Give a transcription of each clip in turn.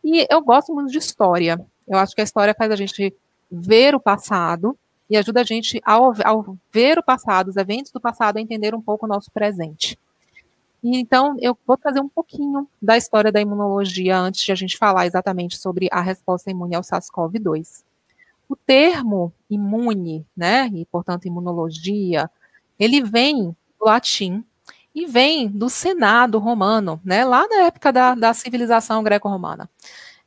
E eu gosto muito de história. Eu acho que a história faz a gente ver o passado e ajuda a gente, ao ver o passado, os eventos do passado, a entender um pouco o nosso presente. E então, eu vou trazer um pouquinho da história da imunologia antes de a gente falar exatamente sobre a resposta imune ao SARS-CoV-2. O termo imune, né, e portanto imunologia, ele vem do latim e vem do Senado romano, né, lá na época da civilização greco-romana,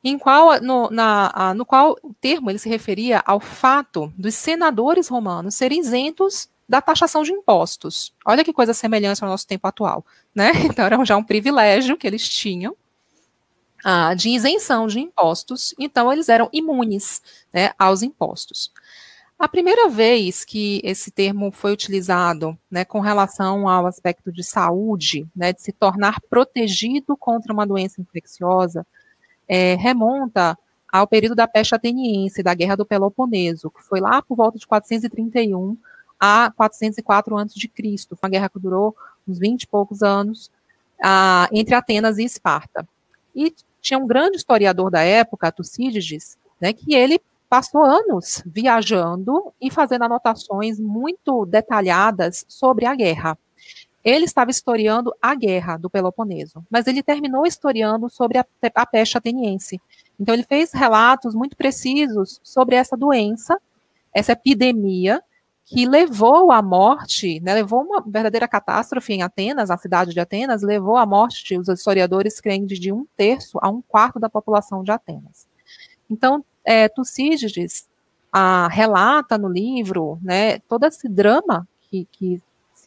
no qual o termo ele se referia ao fato dos senadores romanos serem isentos da taxação de impostos. Olha que coisa semelhante ao nosso tempo atual, né? Então era já um privilégio que eles tinham de isenção de impostos, então eles eram imunes, né, aos impostos. A primeira vez que esse termo foi utilizado, né, com relação ao aspecto de saúde, né, de se tornar protegido contra uma doença infecciosa, remonta ao período da peste ateniense, da Guerra do Peloponeso, que foi lá por volta de 431 a 404 a.C. Foi uma guerra que durou uns 20 e poucos anos, entre Atenas e Esparta. E tinha um grande historiador da época, Tucídides, né, que ele passou anos viajando e fazendo anotações muito detalhadas sobre a guerra. Ele estava historiando a guerra do Peloponeso, mas ele terminou historiando sobre a peste ateniense. Então, ele fez relatos muito precisos sobre essa doença, essa epidemia, que levou à morte, né, levou uma verdadeira catástrofe em Atenas, a cidade de Atenas, levou à morte, os historiadores creem, de 1/3 a 1/4 da população de Atenas. Então, Tucídides relata no livro, né, todo esse drama que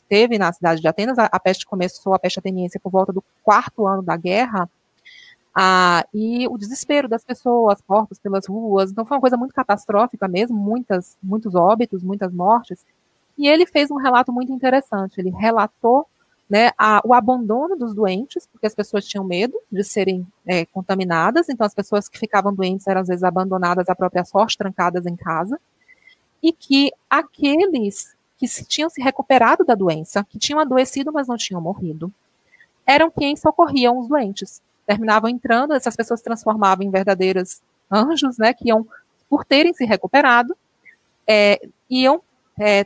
teve na cidade de Atenas. A peste começou, a peste ateniense, por volta do 4º ano da guerra, e o desespero das pessoas, corpos pelas ruas. Então foi uma coisa muito catastrófica mesmo, muitos óbitos, muitas mortes. E ele fez um relato muito interessante. Ele relatou, né, o abandono dos doentes, porque as pessoas tinham medo de serem contaminadas. Então as pessoas que ficavam doentes eram às vezes abandonadas à própria sorte, trancadas em casa, e que aqueles que tinham se recuperado da doença, que tinham adoecido, mas não tinham morrido, eram quem socorriam os doentes. Terminavam entrando, essas pessoas se transformavam em verdadeiros anjos, né, que iam, por terem se recuperado, iam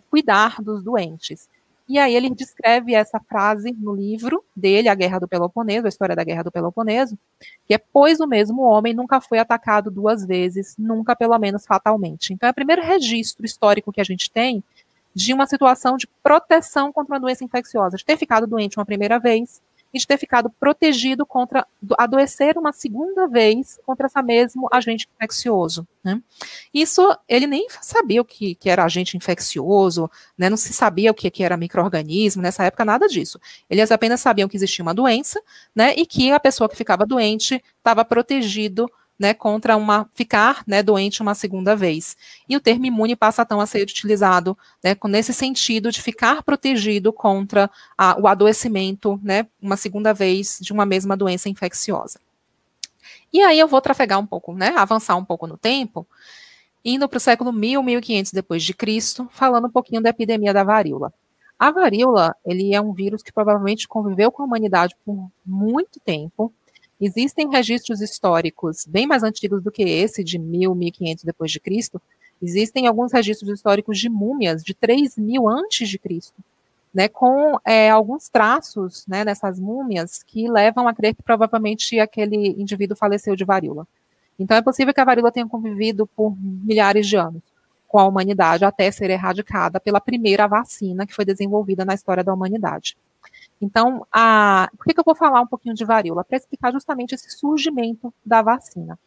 cuidar dos doentes. E aí ele descreve essa frase no livro dele, A Guerra do Peloponeso, a história da Guerra do Peloponeso, que é: pois o mesmo homem nunca foi atacado 2 vezes, nunca pelo menos fatalmente. Então é o primeiro registro histórico que a gente tem de uma situação de proteção contra uma doença infecciosa, de ter ficado doente uma primeira vez e de ter ficado protegido contra adoecer uma segunda vez contra esse mesmo agente infeccioso, né? Isso, ele nem sabia o que era agente infeccioso, né? Não se sabia o que era micro-organismo, nessa época nada disso. Eles apenas sabiam que existia uma doença, né, e que a pessoa que ficava doente estava protegido, né, contra ficar, né, doente uma segunda vez. E o termo imune passa então a ser utilizado, né, nesse sentido de ficar protegido contra o adoecimento, né, uma segunda vez de uma mesma doença infecciosa. E aí eu vou trafegar um pouco, né, avançar um pouco no tempo, indo para o século 1000, 1500 depois de Cristo, falando um pouquinho da epidemia da varíola. A varíola, ele é um vírus que provavelmente conviveu com a humanidade por muito tempo. Existem registros históricos bem mais antigos do que esse, de 1000, 1500 depois de Cristo. Existem alguns registros históricos de múmias de 3000 antes de Cristo, né, com alguns traços, né, nessas múmias que levam a crer que provavelmente aquele indivíduo faleceu de varíola. Então é possível que a varíola tenha convivido por milhares de anos com a humanidade até ser erradicada pela primeira vacina que foi desenvolvida na história da humanidade. Então, por que eu vou falar um pouquinho de varíola? Para explicar justamente esse surgimento da vacina.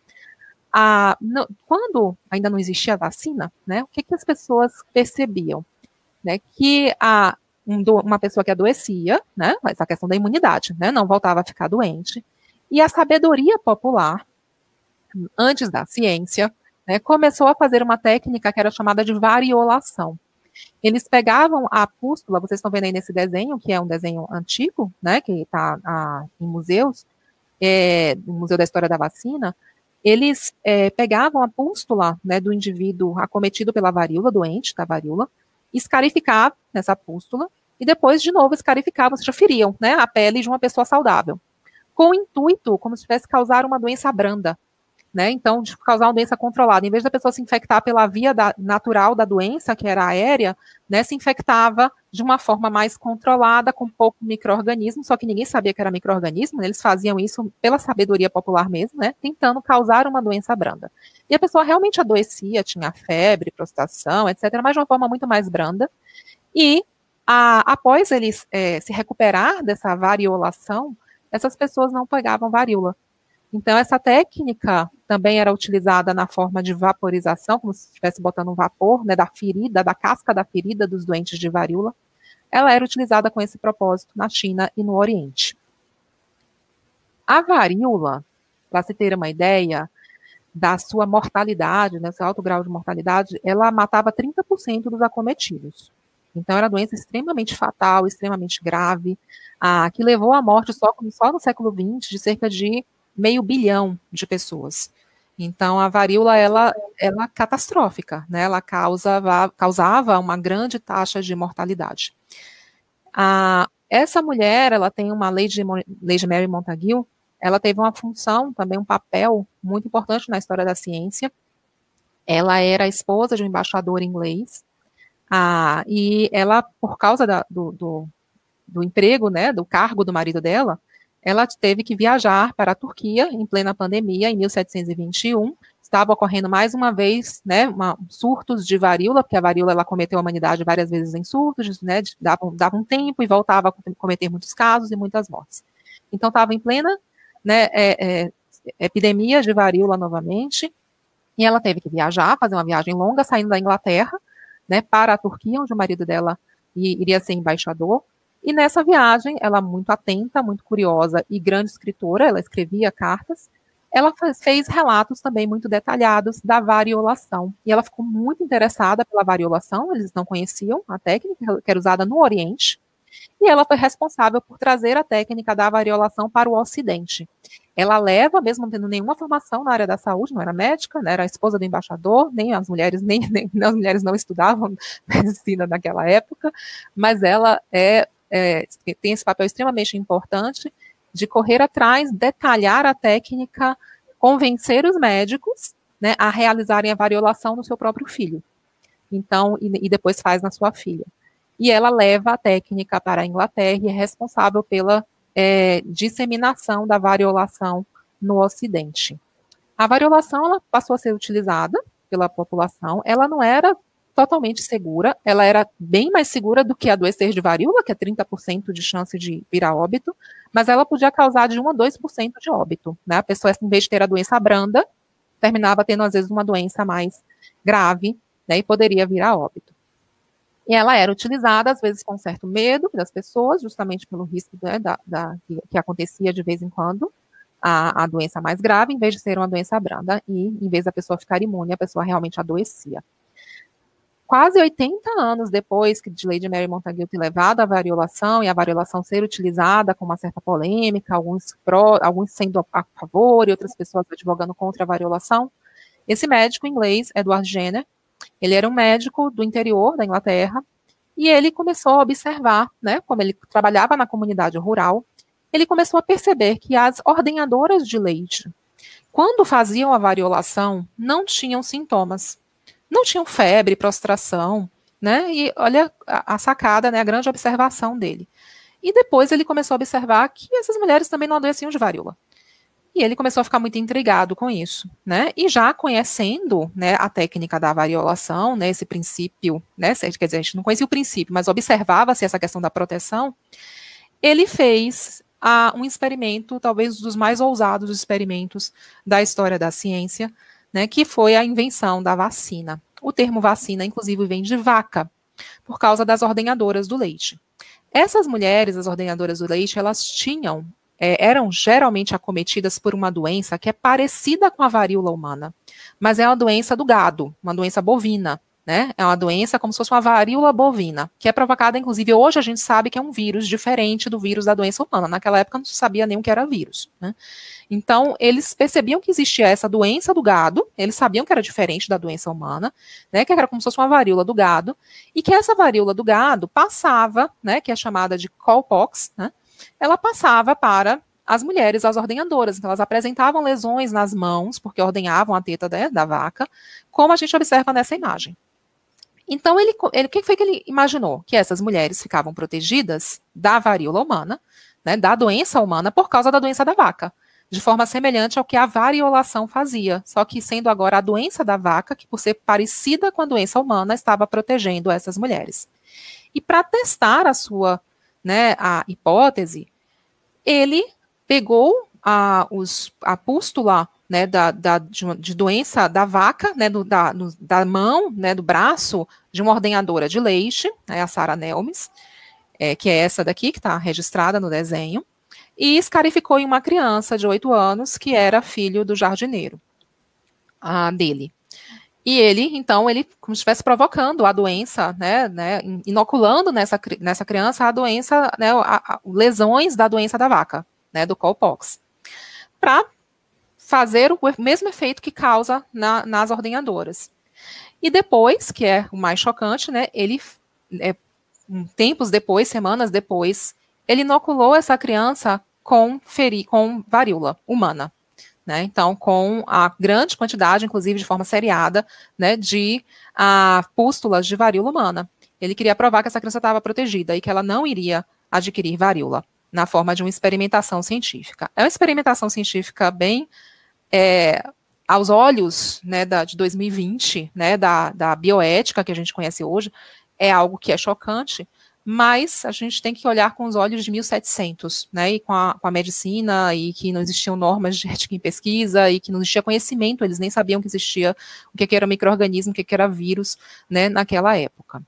Quando ainda não existia vacina, né, o que as pessoas percebiam? Né, que uma pessoa que adoecia, né, essa questão da imunidade, né, não voltava a ficar doente, e a sabedoria popular, antes da ciência, né, começou a fazer uma técnica que era chamada de variolação. Eles pegavam a pústula, vocês estão vendo aí nesse desenho, que é um desenho antigo, né, que está em museus, no Museu da História da Vacina. Eles pegavam a pústula, né, do indivíduo acometido pela varíola, doente da varíola, escarificavam nessa pústula, e depois, de novo, escarificavam, ou seja, feriam, né, a pele de uma pessoa saudável, com o intuito, como se tivesse causar uma doença branda, né? Então, de causar uma doença controlada. Em vez da pessoa se infectar pela via natural da doença, que era aérea, né, se infectava de uma forma mais controlada, com pouco micro-organismo, só que ninguém sabia que era micro-organismo, né, eles faziam isso pela sabedoria popular mesmo, né, tentando causar uma doença branda. E a pessoa realmente adoecia, tinha febre, prostração, etc., mas de uma forma muito mais branda. E após eles se recuperar dessa variolação, essas pessoas não pegavam varíola. Então, essa técnica também era utilizada na forma de vaporização, como se estivesse botando um vapor, né, da ferida, da casca da ferida dos doentes de varíola. Ela era utilizada com esse propósito na China e no Oriente. A varíola, para se ter uma ideia da sua mortalidade, né, seu alto grau de mortalidade, ela matava 30% dos acometidos. Então, era uma doença extremamente fatal, extremamente grave, que levou à morte só no século XX de cerca de 500 milhão de pessoas. Então, a varíola, ela é catastrófica, né? Ela causava uma grande taxa de mortalidade. Essa mulher, ela tem uma Lady Mary Montagu, ela teve uma função, também um papel muito importante na história da ciência. Ela era a esposa de um embaixador inglês, e ela, por causa do emprego, né, do cargo do marido dela, ela teve que viajar para a Turquia em plena pandemia, em 1721. Estava ocorrendo mais uma vez, né, surtos de varíola, porque a varíola ela cometeu a humanidade várias vezes em surtos, né, dava um tempo e voltava a cometer muitos casos e muitas mortes. Então, estava em plena, né, epidemia de varíola novamente, e ela teve que viajar, fazer uma viagem longa, saindo da Inglaterra, né, para a Turquia, onde o marido dela iria ser embaixador. E nessa viagem, ela muito atenta, muito curiosa e grande escritora, ela escrevia cartas, ela fez relatos também muito detalhados da variolação. E ela ficou muito interessada pela variolação, eles não conheciam a técnica que era usada no Oriente, e ela foi responsável por trazer a técnica da variolação para o Ocidente. Ela leva, mesmo não tendo nenhuma formação na área da saúde, não era médica, né, era a esposa do embaixador, nem as mulheres não estudavam medicina naquela época, mas ela tem esse papel extremamente importante de correr atrás, detalhar a técnica, convencer os médicos, né, a realizarem a variolação no seu próprio filho. Então, e depois faz na sua filha. E ela leva a técnica para a Inglaterra e é responsável pela disseminação da variolação no Ocidente. A variolação ela passou a ser utilizada pela população, ela não era totalmente segura, ela era bem mais segura do que adoecer de varíola, que é 30% de chance de vir a óbito, mas ela podia causar de 1 a 2% de óbito, né? A pessoa, em vez de ter a doença branda, terminava tendo, às vezes, uma doença mais grave, né, e poderia vir a óbito. E ela era utilizada, às vezes, com certo medo das pessoas, justamente pelo risco, né, que acontecia de vez em quando, a doença mais grave, em vez de ser uma doença branda, e em vez da pessoa ficar imune, a pessoa realmente adoecia. Quase 80 anos depois de Lady Mary Montagu ter levado a variolação, e a variolação ser utilizada com uma certa polêmica, alguns sendo a favor e outras pessoas advogando contra a variolação, esse médico inglês, Edward Jenner, ele era um médico do interior da Inglaterra, e ele começou a observar, né, como ele trabalhava na comunidade rural, ele começou a perceber que as ordenhadoras de leite, quando faziam a variolação, não tinham sintomas. Não tinham febre, prostração, né? E olha a sacada, né? A grande observação dele. E depois ele começou a observar que essas mulheres também não adoeciam de varíola. E ele começou a ficar muito intrigado com isso, né? E já conhecendo, né, a técnica da variolação, né, esse princípio, né? Quer dizer, a gente não conhecia o princípio, mas observava-se essa questão da proteção. Ele fez um experimento, talvez um dos mais ousados experimentos da história da ciência, né, que foi a invenção da vacina. O termo vacina, inclusive, vem de vaca, por causa das ordenhadoras do leite. Essas mulheres, as ordenhadoras do leite, elas eram geralmente acometidas por uma doença que é parecida com a varíola humana, mas é uma doença do gado, uma doença bovina, né? É uma doença como se fosse uma varíola bovina, que é provocada, inclusive, hoje a gente sabe que é um vírus diferente do vírus da doença humana. Naquela época não se sabia nem o que era vírus, né? Então, eles percebiam que existia essa doença do gado, eles sabiam que era diferente da doença humana, né, que era como se fosse uma varíola do gado, e que essa varíola do gado passava, né, que é chamada de cowpox, né, ela passava para as mulheres, as ordenhadoras. Então, elas apresentavam lesões nas mãos, porque ordenhavam a teta da vaca, como a gente observa nessa imagem. Então, o que foi que ele imaginou? Que essas mulheres ficavam protegidas da varíola humana, né, da doença humana, por causa da doença da vaca, de forma semelhante ao que a variolação fazia, só que sendo agora a doença da vaca, que por ser parecida com a doença humana, estava protegendo essas mulheres. E para testar a sua, né, a hipótese, ele pegou a pústula, né, de doença da vaca, né, da mão, né, do braço de uma ordenhadora de leite, né, a Sarah Nelmes, que é essa daqui, que está registrada no desenho, e escarificou em uma criança de 8 anos, que era filho do jardineiro dele. E então, como se estivesse provocando a doença, né, inoculando nessa criança a doença, né, lesões da doença da vaca, né, do cowpox, para fazer o mesmo efeito que causa nas ordenhadoras. E depois, que é o mais chocante, né, tempos depois, semanas depois, ele inoculou essa criança com varíola humana. Né, então, com a grande quantidade, inclusive de forma seriada, né, de pústulas de varíola humana. Ele queria provar que essa criança estava protegida e que ela não iria adquirir varíola, na forma de uma experimentação científica. É uma experimentação científica bem, aos olhos, né, de 2020, né, da bioética que a gente conhece hoje, é algo que é chocante, mas a gente tem que olhar com os olhos de 1700, né, e com a medicina, e que não existiam normas de ética em pesquisa, e que não existia conhecimento, eles nem sabiam que existia o que era micro-organismo, o que era vírus, né, naquela época.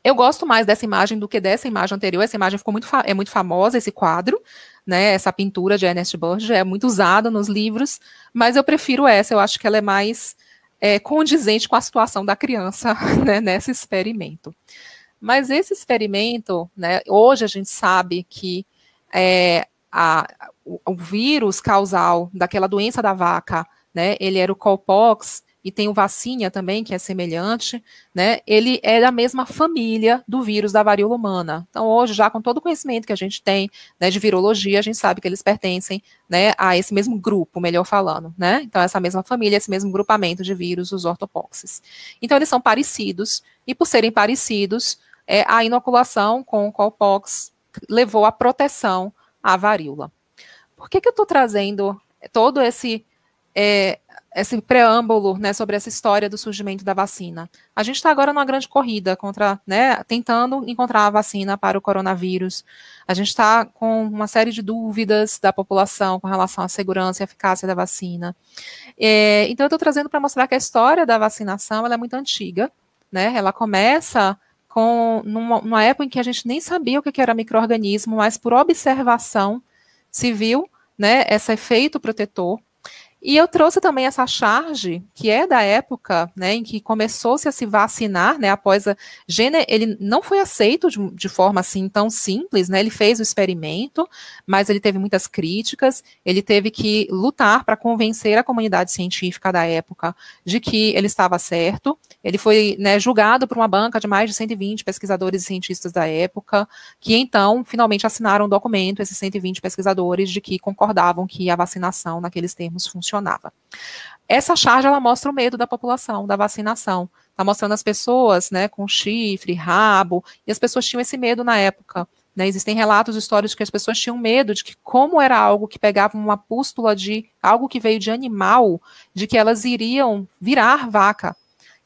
Eu gosto mais dessa imagem do que dessa imagem anterior. Essa imagem é muito famosa, esse quadro, né, essa pintura de Ernest Burge, é muito usada nos livros, mas eu prefiro essa, eu acho que ela é mais condizente com a situação da criança, né, nesse experimento. Mas esse experimento, né, hoje a gente sabe que o vírus causal daquela doença da vaca, né, ele era o cowpox, e tem o vacínia também, que é semelhante, né, ele é da mesma família do vírus da varíola humana. Então, hoje, já com todo o conhecimento que a gente tem, né, de virologia, a gente sabe que eles pertencem, né, a esse mesmo grupo, melhor falando, né, então essa mesma família, esse mesmo grupamento de vírus, os ortopoxes. Então, eles são parecidos, e por serem parecidos, a inoculação com o cowpox levou à proteção à varíola. Por que eu estou trazendo todo esse preâmbulo, né, sobre essa história do surgimento da vacina? A gente está agora numa grande corrida né, tentando encontrar a vacina para o coronavírus. A gente está com uma série de dúvidas da população com relação à segurança e eficácia da vacina. Então, eu estou trazendo para mostrar que a história da vacinação ela é muito antiga, né? Ela começa numa época em que a gente nem sabia o que era micro-organismo, mas por observação se viu, né, esse efeito protetor. E eu trouxe também essa charge, que é da época, né, em que começou-se a se vacinar, né, após ele não foi aceito de forma assim tão simples, né, ele fez o experimento, mas ele teve muitas críticas, ele teve que lutar para convencer a comunidade científica da época de que ele estava certo. Ele foi, né, julgado por uma banca de mais de 120 pesquisadores e cientistas da época, que então finalmente assinaram um documento, esses 120 pesquisadores, de que concordavam que a vacinação naqueles termos funcionava. Essa charge, ela mostra o medo da população, da vacinação. Está mostrando as pessoas, né, com chifre, rabo, e as pessoas tinham esse medo na época. Né, existem relatos históricos de que as pessoas tinham medo de que, como era algo que pegava uma pústula de algo que veio de animal, de que elas iriam virar vaca.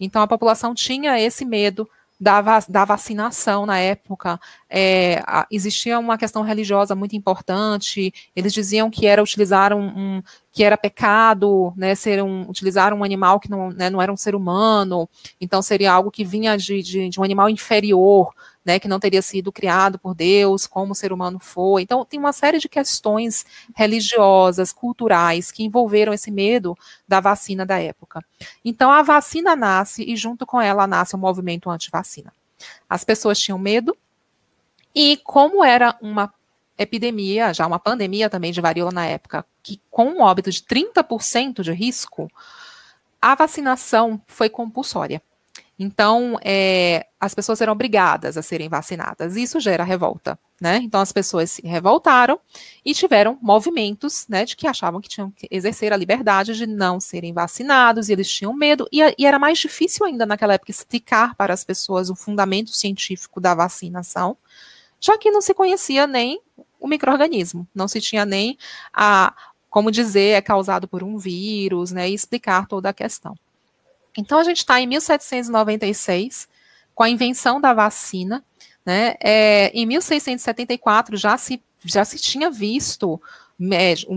Então, a população tinha esse medo da vacinação na época. Existia uma questão religiosa muito importante. Eles diziam que era utilizar que era pecado, né, utilizar um animal que não, né, não era um ser humano. Então, seria algo que vinha de um animal inferior, né, que não teria sido criado por Deus, como o ser humano foi. Então, tem uma série de questões religiosas, culturais, que envolveram esse medo da vacina da época. Então, a vacina nasce e, junto com ela, nasce o movimento anti-vacina. As pessoas tinham medo, e como era uma epidemia, já uma pandemia também de varíola na época, que com um óbito de 30% de risco, a vacinação foi compulsória. Então, as pessoas eram obrigadas a serem vacinadas. Isso gera revolta, né? Então, as pessoas se revoltaram e tiveram movimentos, né, de que achavam que tinham que exercer a liberdade de não serem vacinados, e eles tinham medo, e era mais difícil ainda naquela época explicar para as pessoas o fundamento científico da vacinação, já que não se conhecia nem o micro-organismo, não se tinha nem como dizer, é causado por um vírus, né, e explicar toda a questão. Então, a gente está em 1796, com a invenção da vacina, né? Em 1674 já se tinha visto,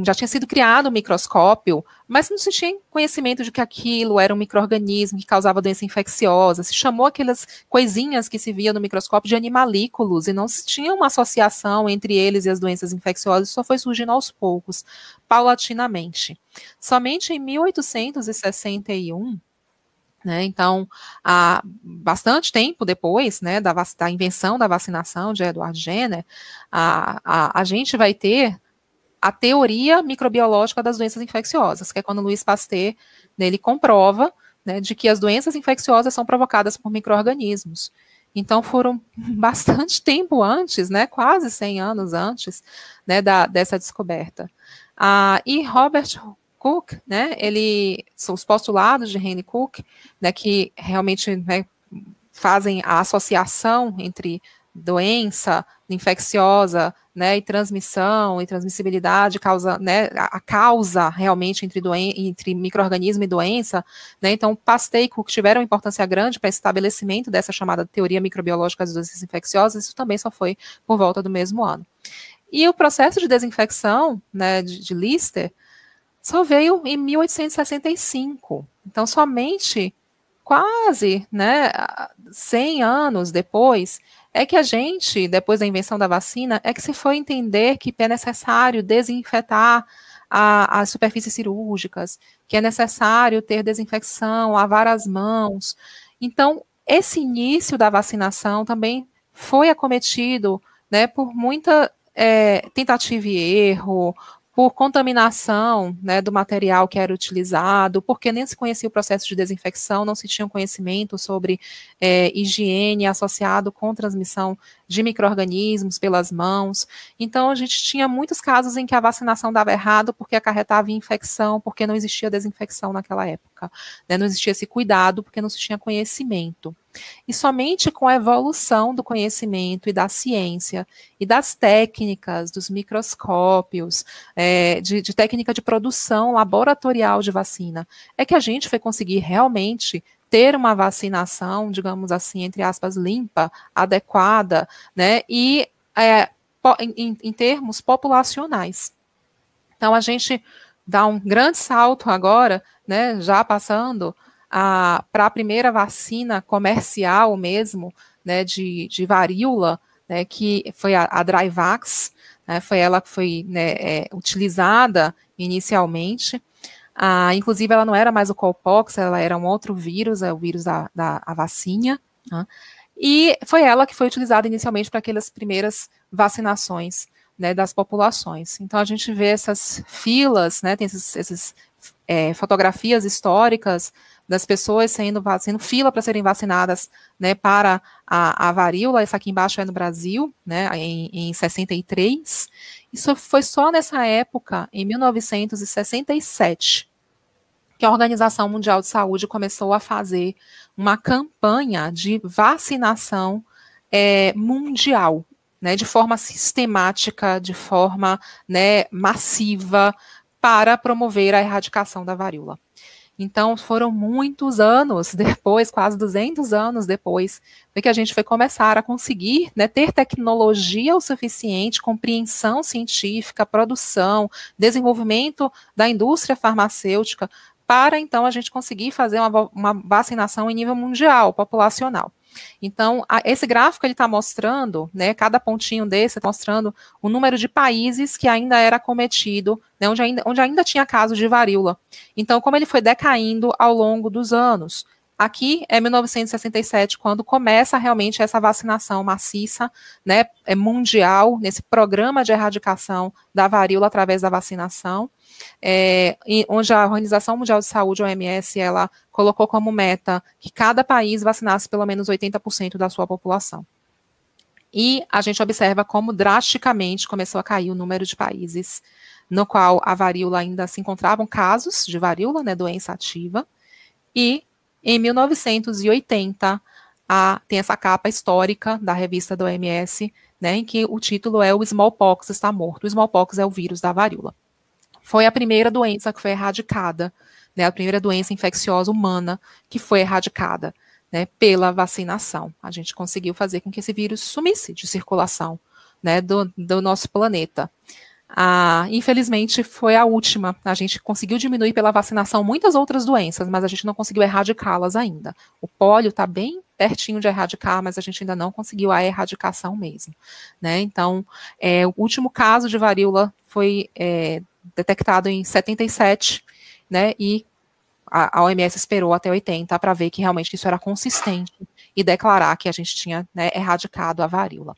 já tinha sido criado o microscópio, mas não se tinha conhecimento de que aquilo era um micro-organismo que causava doença infecciosa. Se chamou aquelas coisinhas que se via no microscópio de animalículos, e não se tinha uma associação entre eles e as doenças infecciosas, só foi surgindo aos poucos, paulatinamente. Somente em 1861, né, então, há bastante tempo depois, né, da invenção da vacinação de Edward Jenner, a gente vai ter a teoria microbiológica das doenças infecciosas, que é quando Louis Pasteur, né, ele comprova, né, de que as doenças infecciosas são provocadas por micro-organismos. Então, foram bastante tempo antes, né, quase 100 anos antes, né, dessa descoberta. E Robert Koch, né, são os postulados de Henry Koch, né, que realmente, né, fazem a associação entre doença infecciosa, né, e transmissão e transmissibilidade, né, a causa realmente entre micro-organismo e doença, né. Então, Pasteur e Koch tiveram importância grande para o estabelecimento dessa chamada teoria microbiológica das doenças infecciosas. Isso também só foi por volta do mesmo ano. E o processo de desinfecção, né, de Lister só veio em 1865. Então, somente quase, né, 100 anos depois, é que a gente, depois da invenção da vacina, é que se foi entender que é necessário desinfetar as superfícies cirúrgicas, que é necessário ter desinfecção, lavar as mãos. Então, esse início da vacinação também foi acometido, né, por muita tentativa e erro, por contaminação, né, do material que era utilizado, porque nem se conhecia o processo de desinfecção, não se tinha um conhecimento sobre higiene associado com transmissão de micro-organismos pelas mãos. Então, a gente tinha muitos casos em que a vacinação dava errado porque acarretava infecção, porque não existia desinfecção naquela época, né, não existia esse cuidado porque não se tinha conhecimento. E somente com a evolução do conhecimento e da ciência e das técnicas, dos microscópios, de técnica de produção laboratorial de vacina, é que a gente foi conseguir realmente ter uma vacinação, digamos assim, entre aspas, limpa, adequada, né, e em termos populacionais. Então, a gente dá um grande salto agora, né, já passando para a primeira vacina comercial mesmo, né, de varíola, né, que foi a Dryvax, né, foi ela que foi, né, utilizada inicialmente. Inclusive, ela não era mais o Cowpox, ela era um outro vírus, o vírus da vacina, né, e foi ela que foi utilizada inicialmente para aquelas primeiras vacinações, né, das populações. Então, a gente vê essas filas, né, tem essas fotografias históricas das pessoas fazendo fila para serem vacinadas, né, para a varíola. Essa aqui embaixo é no Brasil, né, em 63. Isso foi só nessa época, em 1967, que a Organização Mundial de Saúde começou a fazer uma campanha de vacinação mundial, né, de forma sistemática, de forma, né, massiva, para promover a erradicação da varíola. Então, foram muitos anos depois, quase 200 anos depois, que a gente foi começar a conseguir, né, ter tecnologia o suficiente, compreensão científica, produção, desenvolvimento da indústria farmacêutica, para, então, a gente conseguir fazer uma vacinação em nível mundial, populacional. Então, esse gráfico ele está mostrando, né, cada pontinho desse está mostrando o número de países que ainda era acometido, né, onde ainda tinha casos de varíola. Então, como ele foi decaindo ao longo dos anos. aqui é 1967, quando começa realmente essa vacinação maciça, né, mundial, nesse programa de erradicação da varíola através da vacinação, onde a Organização Mundial de Saúde, a OMS, ela colocou como meta que cada país vacinasse pelo menos 80% da sua população. E a gente observa como drasticamente começou a cair o número de países no qual a varíola ainda se encontravam casos de varíola, né, doença ativa, e em 1980 tem essa capa histórica da revista da OMS, né, em que o título é "O Smallpox está morto". O Smallpox é o vírus da varíola. Foi a primeira doença que foi erradicada, né, a primeira doença infecciosa humana que foi erradicada, né, pela vacinação. A gente conseguiu fazer com que esse vírus sumisse de circulação, né, do nosso planeta. Infelizmente, foi a última. A gente conseguiu diminuir pela vacinação muitas outras doenças, mas a gente não conseguiu erradicá-las ainda. O pólio está bem pertinho de erradicar, mas a gente ainda não conseguiu a erradicação mesmo, né? Então, o último caso de varíola foi detectado em 77, né? E a OMS esperou até 80 para ver que realmente isso era consistente e declarar que a gente tinha, né, erradicado a varíola.